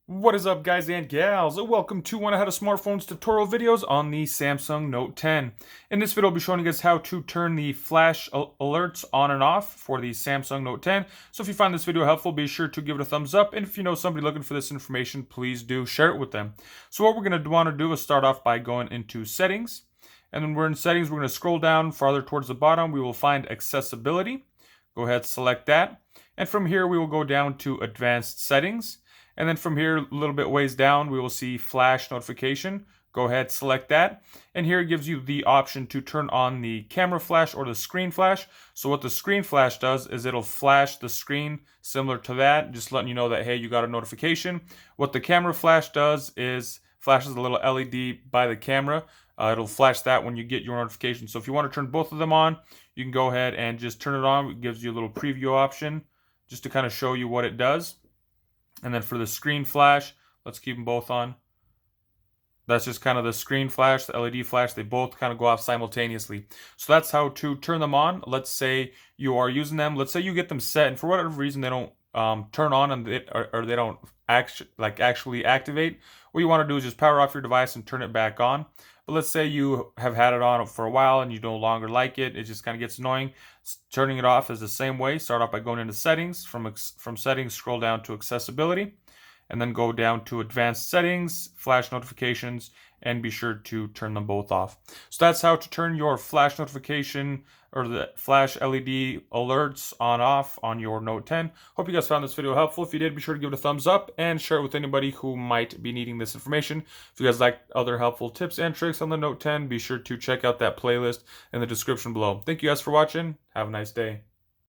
What is up, guys and gals? Welcome to One Ahead of Smartphones tutorial videos on the Samsung Note 10. In this video, I'll be showing you guys how to turn the flash alerts on and off for the Samsung Note 10. So if you find this video helpful, be sure to give it a thumbs up. And if you know somebody looking for this information, please do share it with them. So what we're going to want to do is start off by going into Settings. And then we're in Settings, we're going to scroll down farther towards the bottom. We will find Accessibility. Go ahead, select that. And from here, we will go down to Advanced Settings. And then from here, a little bit ways down, we will see flash notification. Go ahead, select that. And here it gives you the option to turn on the camera flash or the screen flash. So what the screen flash does is it'll flash the screen similar to that, just letting you know that, hey, you got a notification. What the camera flash does is flashes a little LED by the camera. It'll flash that when you get your notification. So if you want to turn both of them on, you can go ahead and just turn it on. It gives you a little preview option just to kind of show you what it does. And then for the screen flash, let's keep them both on. That's just kind of the screen flash, the LED flash. They both kind of go off simultaneously. So that's how to turn them on. Let's say you are using them. Let's say you get them set, and for whatever reason they don't turn on and or they don't actually activate. What you want to do is just power off your device and turn it back on. But let's say you have had it on for a while and you no longer like it. It just kind of gets annoying. Turning it off is the same way. Start off by going into Settings. From Settings, scroll down to Accessibility. And then go down to Advanced Settings, Flash Notifications, and be sure to turn them both off. So that's how to turn your flash notification or the flash LED alerts off on your Note 10. Hope you guys found this video helpful. If you did, be sure to give it a thumbs up and share it with anybody who might be needing this information. If you guys like other helpful tips and tricks on the Note 10, be sure to check out that playlist in the description below. Thank you guys for watching. Have a nice day.